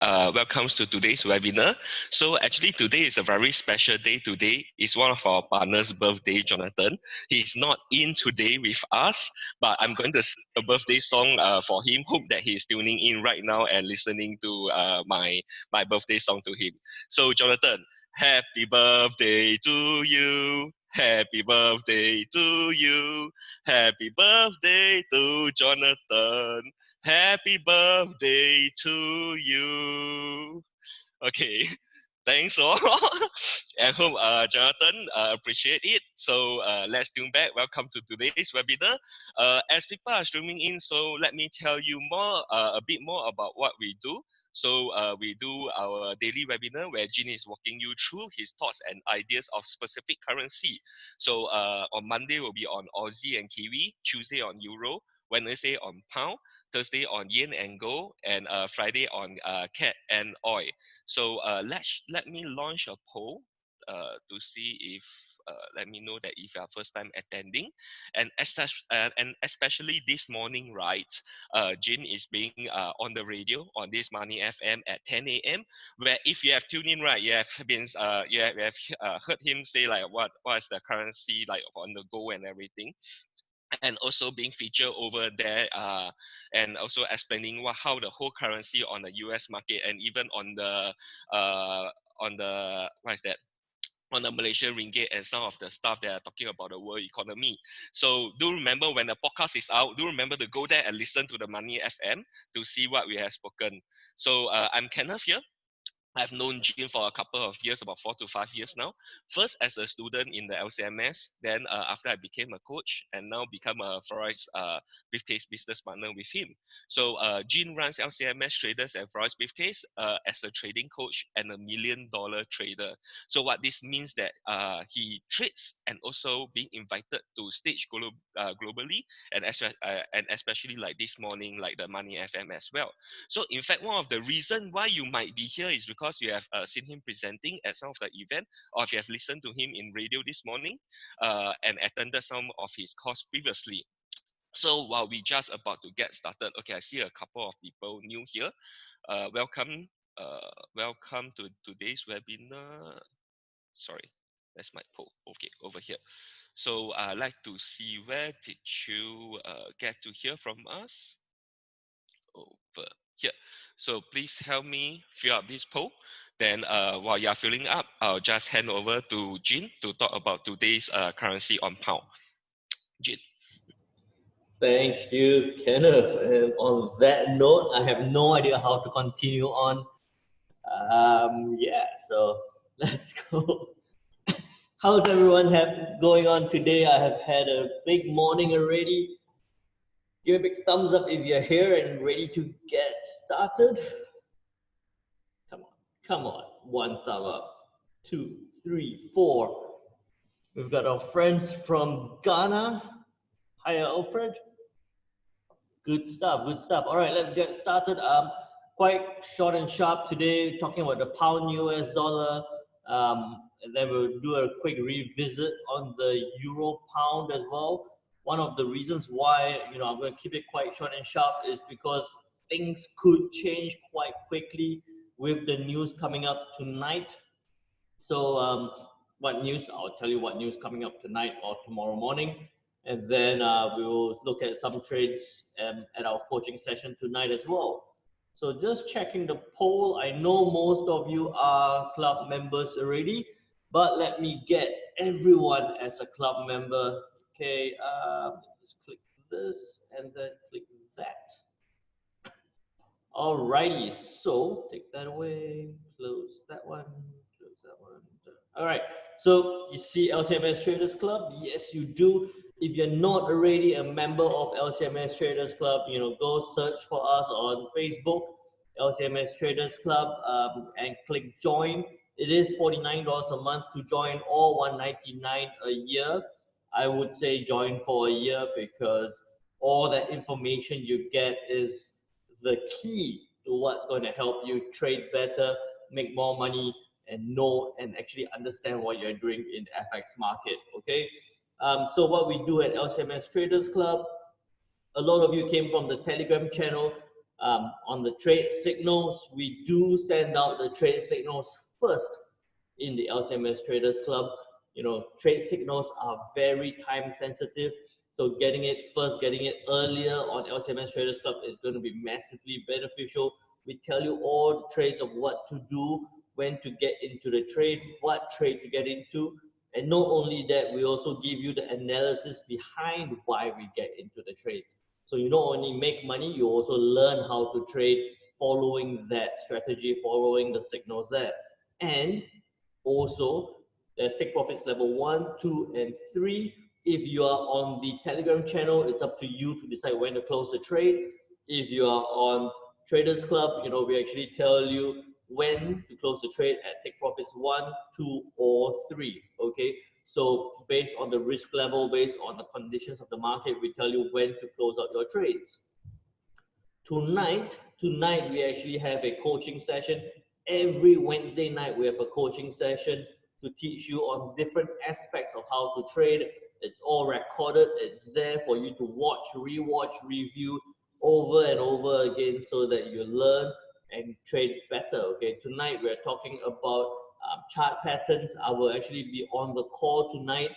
welcome to today's webinar. So actually today is a very special day. Today is one of our partners' birthday, Jonathan. He's not in today with us, but I'm going to sing a birthday song for him. Hope that he's tuning in right now and listening to my birthday song to him. So Jonathan, happy birthday to you. Happy birthday to you. Happy birthday to Jonathan. Happy birthday to you. Okay, thanks all. I hope Jonathan appreciate it. So let's tune back. Welcome to today's webinar. As people are streaming in, so let me tell you more, a bit more about what we do. So we do our daily webinar where Jin is walking you through his thoughts and ideas of specific currency. So on Monday will be on Aussie and Kiwi, Tuesday on Euro, Wednesday on Pound, Thursday on Yen and Gold, and Friday on CAD and Oi. So let me launch a poll to see if let me know that if you are first time attending, and especially this morning, right? Jin is being on the radio on this Money FM at 10 a.m. Where if you have tuned in, right, you have been you have heard him say like what is the currency like on the go and everything, and also being featured over there, and also explaining how the whole currency on the US market and even on the what is that, on the Malaysian ringgit and some of the stuff that are talking about the world economy. So do remember when the podcast is out, do remember to go there and listen to the Money FM to see what we have spoken. So I'm Kenneth here. I've known Jin for a couple of years, about 4 to 5 years now. First as a student in the LCMS, then after I became a coach, and now become a Forex briefcase business partner with him. So Jin runs LCMS Traders and Forex Briefcase as a trading coach and $1 million trader. So what this means that he trades and also being invited to stage globally, and especially like this morning, like the Money FM as well. So in fact, one of the reasons why you might be here is because you have seen him presenting at some of the event, or if you have listened to him in radio this morning and attended some of his course previously. So while we just about to get started, okay, I see a couple of people new here. Welcome to today's webinar. Sorry, that's my poll. Okay, over here. So I'd like to see, where did you get to hear from us? Over here. So please help me fill up this poll. Then while you are filling up, I'll just hand over to Jin to talk about today's currency on pound. Jin. Thank you, Kenneth. And on that note, I have no idea how to continue on. Yeah, so let's go. How's everyone going on today? I have had a big morning already. Give a big thumbs up if you're here and ready to get started. Come on. 1 thumb up. 2, 3, 4. We've got our friends from Ghana. Hi, Alfred. Good stuff. All right, let's get started. Quite short and sharp today, talking about the pound US dollar. And then we'll do a quick revisit on the euro pound as well. One of the reasons why, I'm going to keep it quite short and sharp is because things could change quite quickly with the news coming up tonight. So what news? I'll tell you what news coming up tonight or tomorrow morning. And then we will look at some trades at our coaching session tonight as well. So just checking the poll. I know most of you are club members already, but let me get everyone as a club member. Okay, let's click this and then click that. Alrighty, so take that away, close that one. All right, so you see LCMS Traders Club? Yes, you do. If you're not already a member of LCMS Traders Club, go search for us on Facebook, LCMS Traders Club, and click join. It is $49 a month to join, or $199 a year. I would say join for a year because all that information you get is the key to what's going to help you trade better, make more money, and know and actually understand what you're doing in the FX market. Okay, so what we do at LCMS Traders Club, a lot of you came from the Telegram channel. On the trade signals, we do send out the trade signals first in the LCMS Traders Club. You know, trade signals are very time sensitive. So getting it first, getting it earlier on LCMS Traders Club is going to be massively beneficial. We tell you all the trades of what to do, when to get into the trade, what trade to get into. And not only that, we also give you the analysis behind why we get into the trades. So you not only make money, you also learn how to trade following that strategy, following the signals there. And also, there's take profits level 1, 2, and 3. If you are on the Telegram channel, it's up to you to decide when to close the trade. If you are on Traders Club, you know, we actually tell you when to close the trade at take profits 1, 2, or 3. Okay, so based on the risk level, based on the conditions of the market, we tell you when to close out your trades. Tonight we actually have a coaching session. Every Wednesday night we have a coaching session to teach you on different aspects of how to trade. It's all recorded. It's there for you to watch, rewatch, review over and over again so that you learn and trade better. Okay, tonight we're talking about chart patterns. I will actually be on the call tonight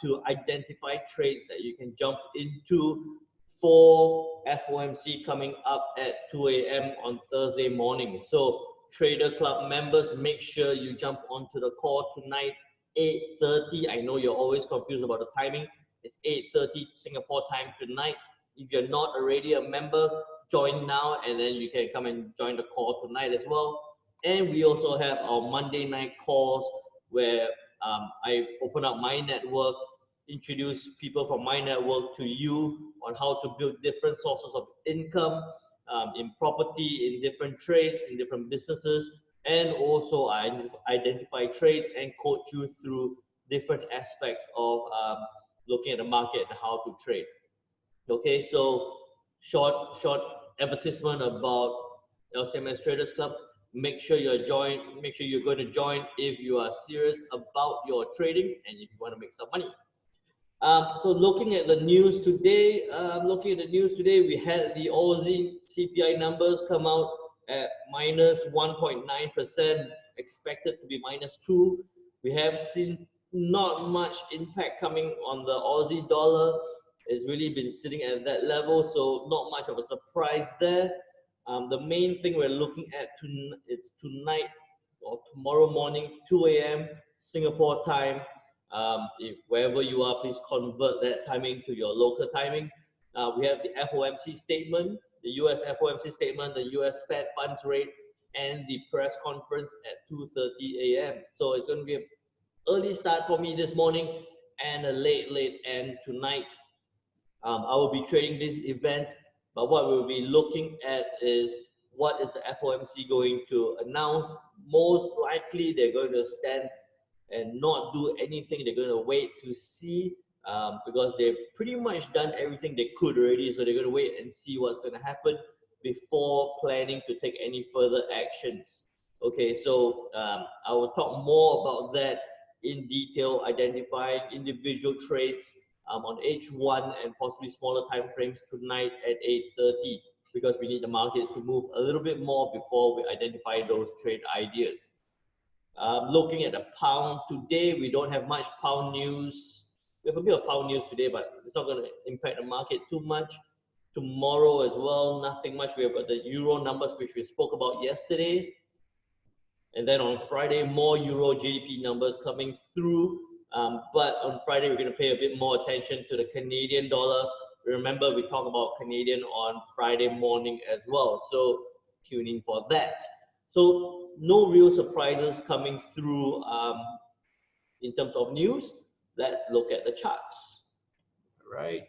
to identify trades that you can jump into for FOMC coming up at 2 a.m. on Thursday morning. So Trader Club members, make sure you jump onto the call tonight, 8:30. I know you're always confused about the timing. It's 8:30 Singapore time tonight. If you're not already a member, join now, and then you can come and join the call tonight as well. And we also have our Monday night calls where I open up my network, introduce people from my network to you on how to build different sources of income in property, in different trades, in different businesses, and also I identify trades and coach you through different aspects of looking at the market and how to trade. Okay, so short advertisement about LCMS Traders Club. Make sure you're going to join if you are serious about your trading and if you want to make some money. So looking at the news today, we had the Aussie CPI numbers come out at minus 1.9%, expected to be minus 2. We have seen not much impact coming on the Aussie dollar. It's really been sitting at that level, so not much of a surprise there. The main thing we're looking at it's tonight or tomorrow morning, 2 a.m. Singapore time. If wherever you are, please convert that timing to your local timing. We have the FOMC statement, the US FOMC statement, the US Fed funds rate, and the press conference at 2:30 a.m. So it's going to be an early start for me this morning and a late end tonight. I will be trading this event, but what we'll be looking at is what is the FOMC going to announce. Most likely they're going to stand and not do anything. They're going to wait to see because they've pretty much done everything they could already. So they're going to wait and see what's going to happen before planning to take any further actions. Okay, so I will talk more about that in detail, identifying individual trades on H1 and possibly smaller time frames tonight at 8:30 because we need the markets to move a little bit more before we identify those trade ideas. Looking at the pound today, we don't have much pound news. We have a bit of pound news today, but it's not going to impact the market too much. Tomorrow as well, nothing much. We have got the euro numbers, which we spoke about yesterday. And then on Friday, more euro GDP numbers coming through. But on Friday, we're going to pay a bit more attention to the Canadian dollar. Remember, we talk about Canadian on Friday morning as well. So tune in for that. So no real surprises coming through in terms of news. Let's look at the charts. All right.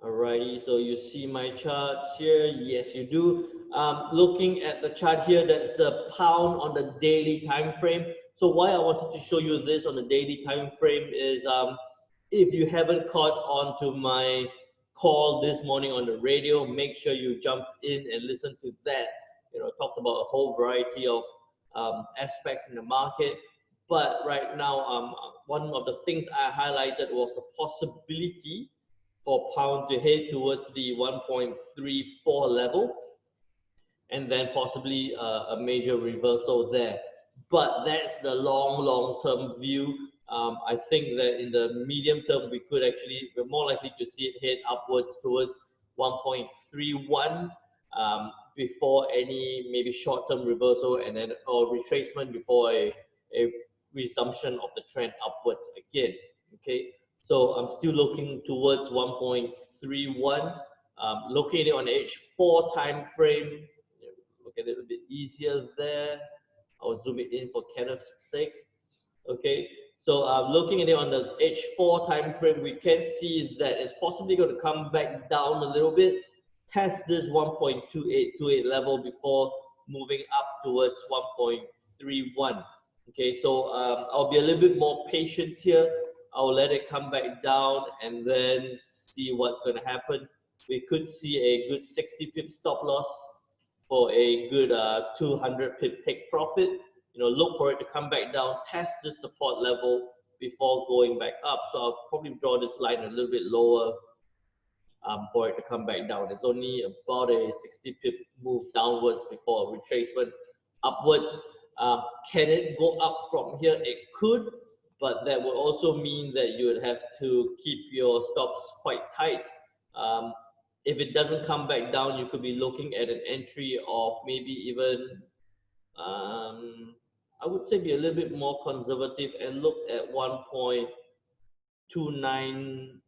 Alrighty, so you see my charts here. Yes, you do. Looking at the chart here, that's the pound on the daily time frame. So why I wanted to show you this on the daily time frame is if you haven't caught on to my call this morning on the radio, make sure you jump in and listen to that. You know, talked about a whole variety of aspects in the market. But right now, one of the things I highlighted was the possibility for pound to head towards the 1.34 level, and then possibly a major reversal there. But that's the long term view. I think that in the medium term, we're more likely to see it head upwards towards 1.31 before any maybe short term reversal and then or retracement before a resumption of the trend upwards again. Okay, so I'm still looking towards 1.31. Looking at it on H4 time frame, look at it a bit easier there. I'll zoom it in for Kenneth's sake. Okay, so looking at it on the H4 time frame, we can see that it's possibly going to come back down a little bit, test this 1.2828 level before moving up towards 1.31. Okay, so I'll be a little bit more patient here. I'll let it come back down and then see what's going to happen. We could see a good 60 pip stop loss for a good 200 pip take profit. Look for it to come back down, test the support level before going back up. So I'll probably draw this line a little bit lower for it to come back down. It's only about a 60 pip move downwards before a retracement upwards. Can it go up from here? It could, but that would also mean that you would have to keep your stops quite tight. If it doesn't come back down, you could be looking at an entry of maybe even I would say be a little bit more conservative and look at 1.2980.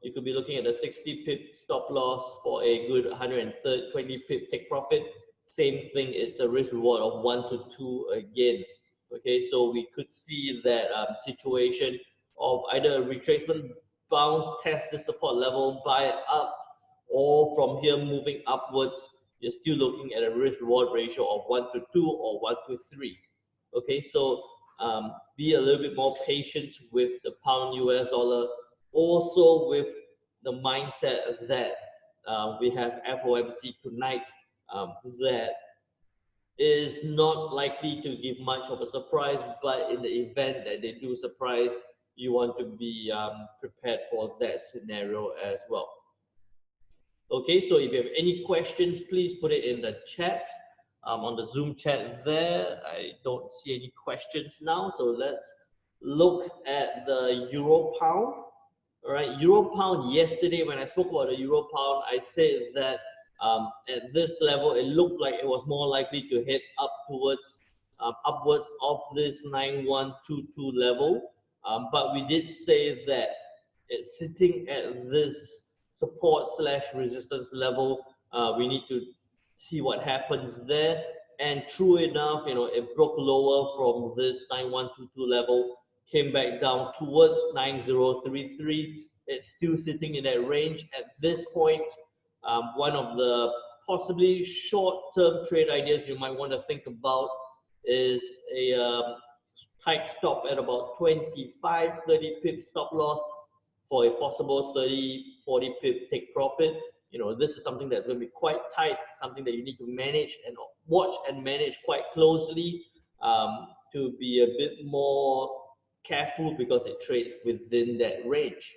You could be looking at a 60 pip stop loss for a good 120 pip take profit. Same thing, it's a risk reward of 1 to 2 again. Okay, so we could see that situation of either a retracement bounce, test the support level, buy it up, or from here moving upwards, you're still looking at a risk reward ratio of 1 to 2 or 1 to 3. Okay, so be a little bit more patient with the pound US dollar, also with the mindset that we have FOMC tonight, that is not likely to give much of a surprise, but in the event that they do surprise, you want to be prepared for that scenario as well. Okay, so if you have any questions, please put it in the chat. On the Zoom chat there, I don't see any questions now, so let's look at the Euro Pound. All right, Euro Pound, yesterday when I spoke about the Euro Pound, I said that at this level, it looked like it was more likely to head up towards upwards of this 9122 level, but we did say that it's sitting at this support slash resistance level. We need to see what happens there, and true enough, it broke lower from this 9122 level, came back down towards 9033. It's still sitting in that range at this point. One of the possibly short-term trade ideas you might want to think about is a tight stop at about 25-30 pip stop loss for a possible 30-40 pip take profit. This is something that's going to be quite tight, something that you need to manage and watch and manage quite closely, to be a bit more careful because it trades within that range.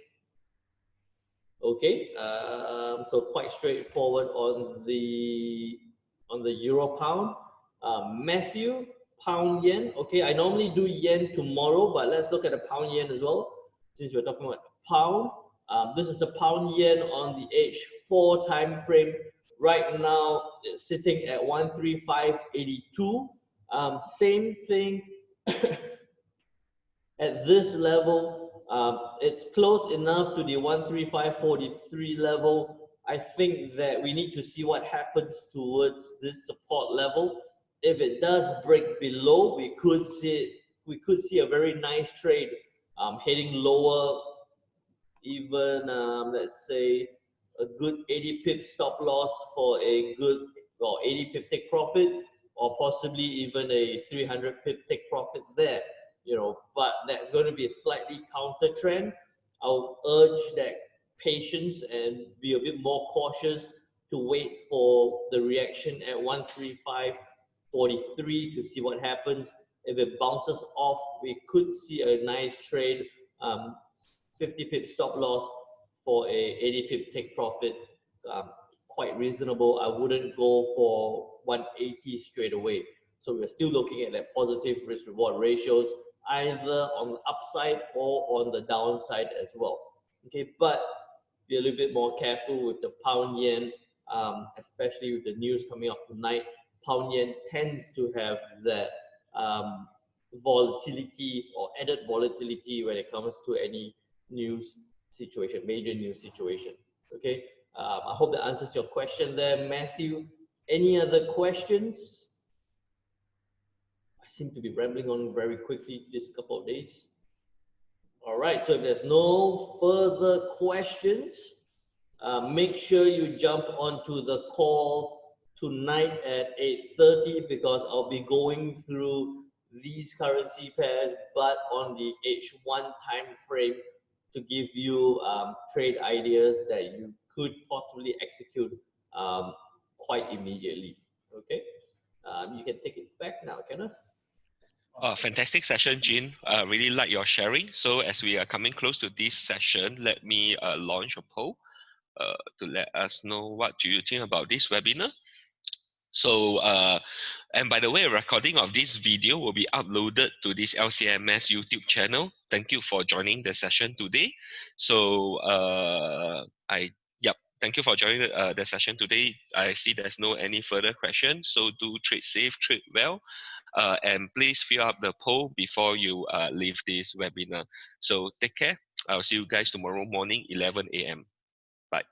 Okay, so quite straightforward on the Euro Pound. Matthew, Pound Yen. Okay, I normally do Yen tomorrow, but let's look at the Pound Yen as well, since we're talking about Pound. This is the Pound Yen on the H4 time frame. Right now, it's sitting at 135.82. Same thing at this level. It's close enough to the 135.43 level. I think that we need to see what happens towards this support level. If it does break below, we could see a very nice trade heading lower, even let's say a good 80 pip stop loss for a good 80 pip take profit, or possibly even a 300 pip take profit there. But that's going to be a slightly counter trend. I'll urge that patience and be a bit more cautious to wait for the reaction at 135.43 to see what happens. If it bounces off, we could see a nice trade, 50 pip stop loss for a 80 pip take profit, quite reasonable. I wouldn't go for 180 straight away. So we're still looking at that positive risk reward ratios, either on the upside or on the downside as well. Okay, but be a little bit more careful with the pound yen, especially with the news coming up tonight. Pound yen tends to have that volatility or added volatility when it comes to any news situation, major news situation. Okay, I hope that answers your question there, Matthew. Any other questions? I seem to be rambling on very quickly this couple of days. All right, so if there's no further questions, make sure you jump onto the call tonight at 8:30 because I'll be going through these currency pairs, but on the H1 time frame to give you trade ideas that you could possibly execute quite immediately. Okay, you can take it back now, Kenneth. Fantastic session, Jin. Really like your sharing. So as we are coming close to this session, let me launch a poll to let us know what do you think about this webinar. So, and by the way, a recording of this video will be uploaded to this LCMS YouTube channel. Thank you for joining the session today. So, thank you for joining the session today. I see there's no any further questions. So do trade safe, trade well. And please fill up the poll before you leave this webinar. So take care. I'll see you guys tomorrow morning, 11 a.m. Bye.